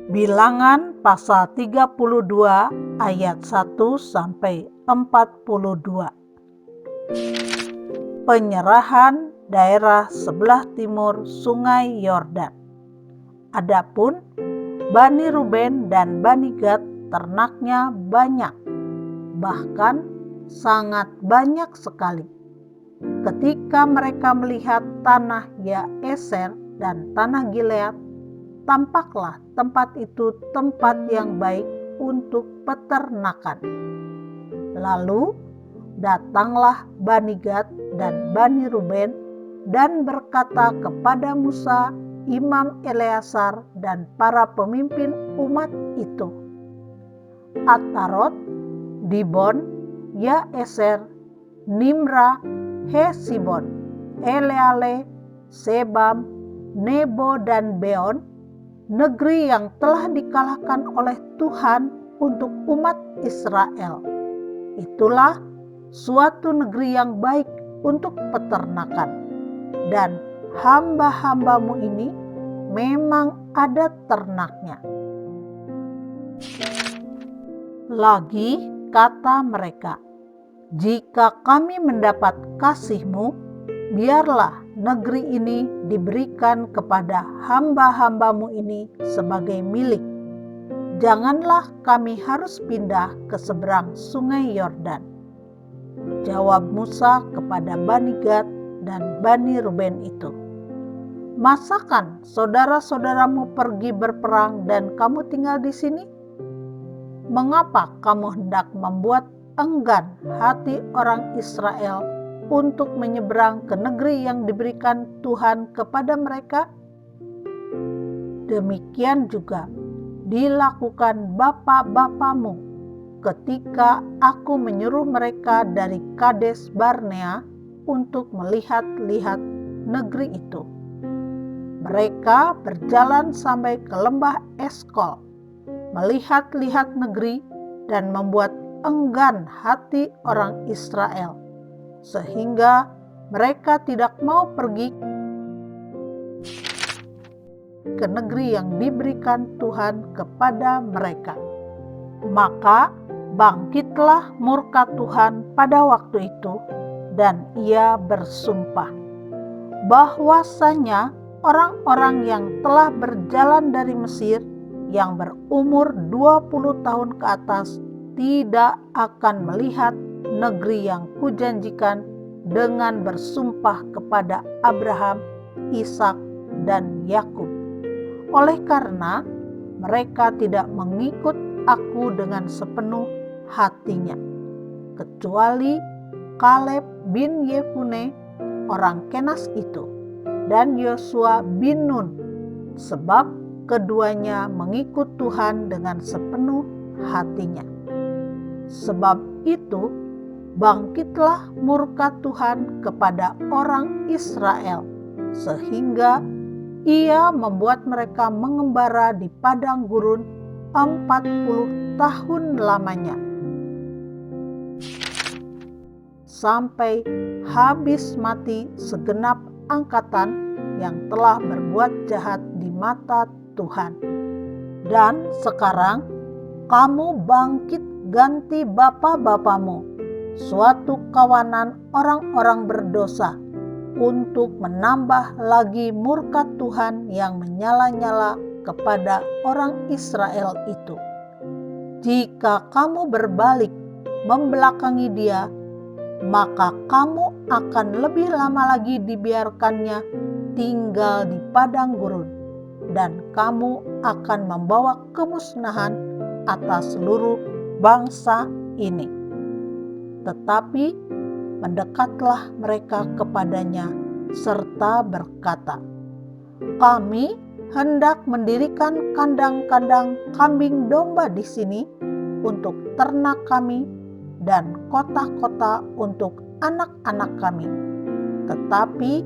Bilangan pasal 32 ayat 1-42. Penyerahan daerah sebelah timur Sungai Yordan. Adapun Bani Ruben dan Bani Gad ternaknya banyak, bahkan sangat banyak sekali. Ketika mereka melihat tanah Yaeser dan tanah Gilead, tampaklah tempat itu tempat yang baik untuk peternakan. Lalu datanglah Bani Gad dan Bani Ruben dan berkata kepada Musa, Imam Eleazar dan para pemimpin umat itu, Atarot, Dibon, Yaeser, Nimra, Hesibon, Eleale, Sebam, Nebo dan Beon, negeri yang telah dikalahkan oleh Tuhan untuk umat Israel. Itulah suatu negeri yang baik untuk peternakan, dan hamba-hambamu ini memang ada ternaknya. Lagi kata mereka, jika kami mendapat kasih-Mu, biarlah negeri ini diberikan kepada hamba-hambamu ini sebagai milik. Janganlah kami harus pindah ke seberang sungai Yordan. Jawab Musa kepada Bani Gad dan Bani Ruben itu, masakan saudara-saudaramu pergi berperang dan kamu tinggal di sini? Mengapa kamu hendak membuat enggan hati orang Israel untuk menyeberang ke negeri yang diberikan Tuhan kepada mereka? Demikian juga dilakukan bapa-bapamu ketika aku menyuruh mereka dari Kades Barnea untuk melihat-lihat negeri itu. Mereka berjalan sampai ke lembah Eskol, melihat-lihat negeri dan membuat enggan hati orang Israel, sehingga mereka tidak mau pergi ke negeri yang diberikan Tuhan kepada mereka. Maka bangkitlah murka Tuhan pada waktu itu, dan ia bersumpah bahwasanya orang-orang yang telah berjalan dari Mesir yang berumur 20 tahun ke atas tidak akan melihat negeri yang kujanjikan dengan bersumpah kepada Abraham, Ishak, dan Yakub. Oleh karena mereka tidak mengikut aku dengan sepenuh hatinya, kecuali Kaleb bin Yefune orang Kenas itu dan Yosua bin Nun, sebab keduanya mengikut Tuhan dengan sepenuh hatinya. Sebab itu bangkitlah murka Tuhan kepada orang Israel, sehingga ia membuat mereka mengembara di padang gurun 40 tahun lamanya, sampai habis mati segenap angkatan yang telah berbuat jahat di mata Tuhan. Dan sekarang kamu bangkit ganti bapa-bapamu suatu kawanan orang-orang berdosa, untuk menambah lagi murka Tuhan yang menyala-nyala kepada orang Israel itu. Jika kamu berbalik membelakangi dia, maka kamu akan lebih lama lagi dibiarkannya tinggal di padang gurun, dan kamu akan membawa kemusnahan atas seluruh bangsa ini. Tetapi mendekatlah mereka kepadanya serta berkata, kami hendak mendirikan kandang-kandang kambing domba di sini untuk ternak kami dan kota-kota untuk anak-anak kami. Tetapi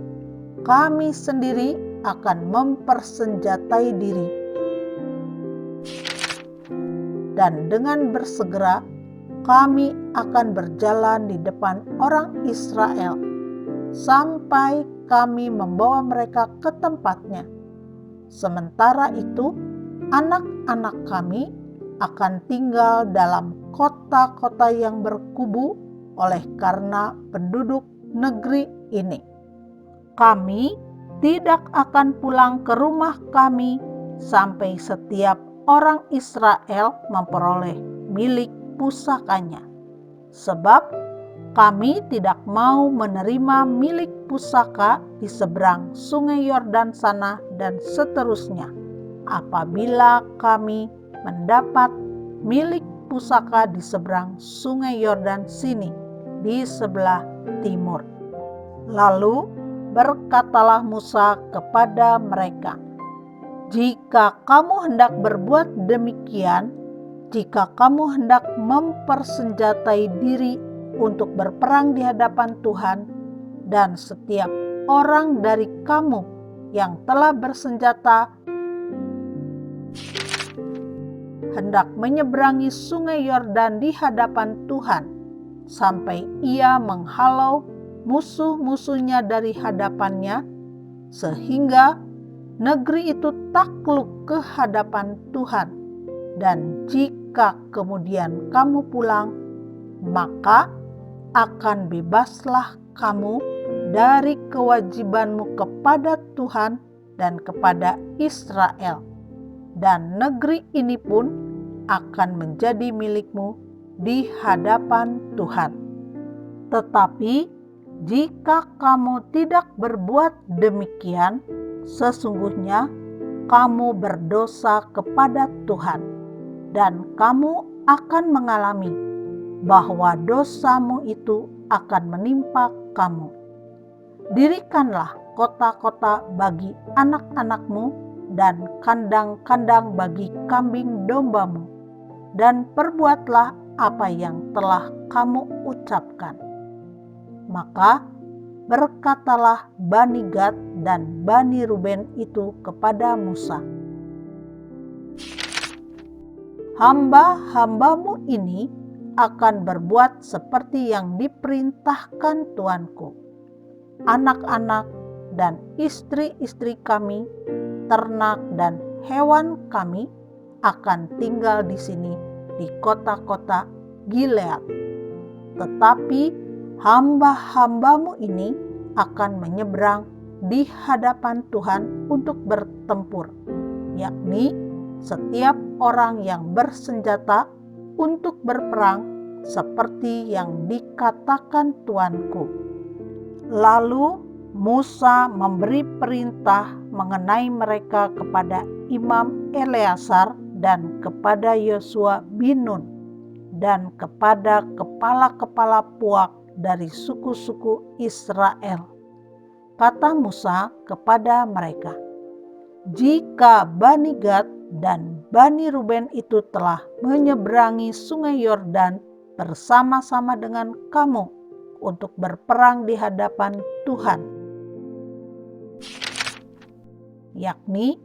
kami sendiri akan mempersenjatai diri, dan dengan bersegera kami akan berjalan di depan orang Israel sampai kami membawa mereka ke tempatnya. Sementara itu anak-anak kami akan tinggal dalam kota-kota yang berkubu oleh karena penduduk negeri ini. Kami tidak akan pulang ke rumah kami sampai setiap orang Israel memperoleh milik pusakanya. Sebab kami tidak mau menerima milik pusaka di seberang sungai Yordan sana dan seterusnya, apabila kami mendapat milik pusaka di seberang sungai Yordan sini, di sebelah timur. Lalu berkatalah Musa kepada mereka, "Jika kamu hendak berbuat demikian, jika kamu hendak mempersenjatai diri untuk berperang di hadapan Tuhan, dan setiap orang dari kamu yang telah bersenjata hendak menyeberangi sungai Yordan di hadapan Tuhan, sampai ia menghalau musuh-musuhnya dari hadapannya, sehingga negeri itu takluk ke hadapan Tuhan. Dan jika kemudian kamu pulang, maka akan bebaslah kamu dari kewajibanmu kepada Tuhan dan kepada Israel, dan negeri ini pun akan menjadi milikmu di hadapan Tuhan. Tetapi jika kamu tidak berbuat demikian, sesungguhnya kamu berdosa kepada Tuhan, dan kamu akan mengalami bahwa dosamu itu akan menimpa kamu. Dirikanlah kota-kota bagi anak-anakmu dan kandang-kandang bagi kambing dombamu, dan perbuatlah apa yang telah kamu ucapkan." Maka berkatalah Bani Gad dan Bani Ruben itu kepada Musa, "Hamba-hambamu ini akan berbuat seperti yang diperintahkan tuanku. Anak-anak dan istri-istri kami, ternak dan hewan kami akan tinggal di sini di kota-kota Gilead. Tetapi hamba-hambamu ini akan menyeberang di hadapan Tuhan untuk bertempur, yakni setiap orang yang bersenjata untuk berperang seperti yang dikatakan tuanku." Lalu Musa memberi perintah mengenai mereka kepada Imam Eleazar dan kepada Yosua bin Nun dan kepada kepala-kepala puak dari suku-suku Israel. Kata Musa kepada mereka, "Jika Bani Gad dan Bani Ruben itu telah menyeberangi sungai Yordan bersama-sama dengan kamu untuk berperang di hadapan Tuhan, yakni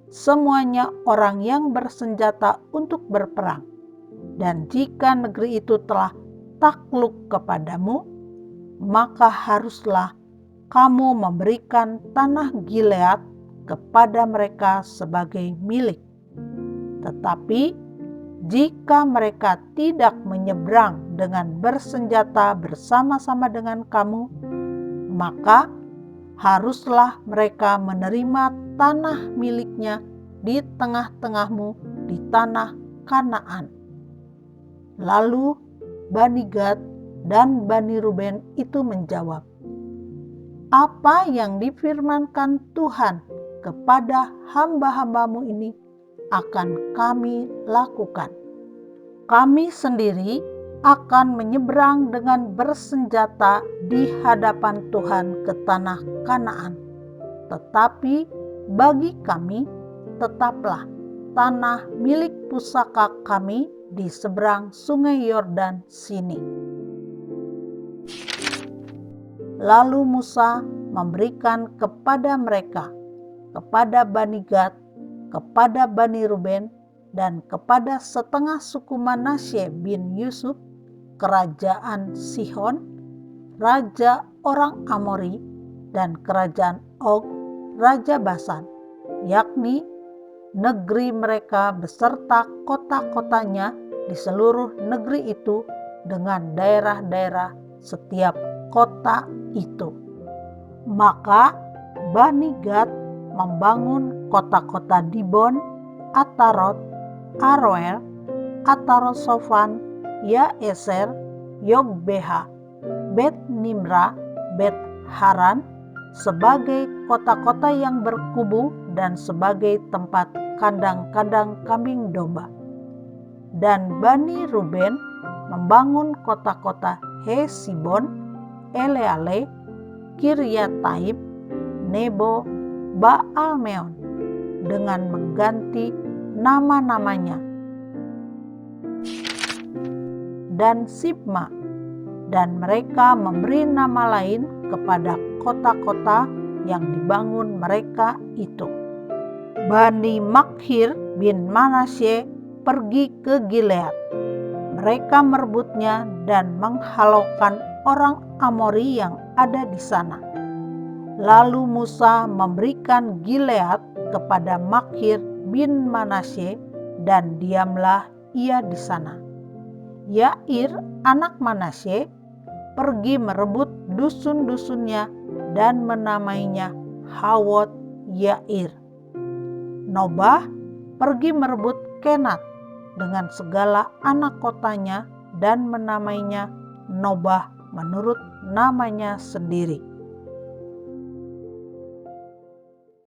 semuanya orang yang bersenjata untuk berperang, dan jika negeri itu telah takluk kepadamu, maka haruslah kamu memberikan tanah Gilead kepada mereka sebagai milik. Tetapi jika mereka tidak menyeberang dengan bersenjata bersama-sama dengan kamu, maka haruslah mereka menerima tanah miliknya di tengah-tengahmu di tanah Kanaan." Lalu Bani Gad dan Bani Ruben itu menjawab, "Apa yang difirmankan Tuhan kepada hamba-hambamu ini akan kami lakukan. Kami sendiri akan menyeberang dengan bersenjata di hadapan Tuhan ke tanah Kanaan. Tetapi bagi kami tetaplah tanah milik pusaka kami di seberang sungai Yordan sini." Lalu Musa memberikan kepada mereka, kepada Bani Gad, kepada Bani Ruben, dan kepada setengah suku Manasye bin Yusuf, kerajaan Sihon, raja orang Amori, dan kerajaan Og, raja Basan, yakni negeri mereka beserta kota-kotanya di seluruh negeri itu dengan daerah-daerah setiap kota itu. Maka Bani Gad membangun kota-kota Dibon, Atarot, Aroel, Atarosofan, Yaeser, Yogbeha, Bet Nimra, Bet Haran sebagai kota-kota yang berkubu dan sebagai tempat kandang-kandang kambing domba. Dan Bani Ruben membangun kota-kota Hesibon, Eleale, Kiryataim, Nebo, Baalmeon dengan mengganti nama-namanya, dan Sibma, dan mereka memberi nama lain kepada kota-kota yang dibangun mereka itu. Bani Makhir bin Manasye pergi ke Gilead. Mereka merebutnya dan menghalaukan orang Amori yang ada di sana. Lalu Musa memberikan Gilead kepada Makhir bin Manasye dan diamlah ia di sana. Yair anak Manasye pergi merebut dusun-dusunnya dan menamainya Hawot Yair. Nobah pergi merebut Kenat dengan segala anak kotanya dan menamainya Nobah menurut namanya sendiri.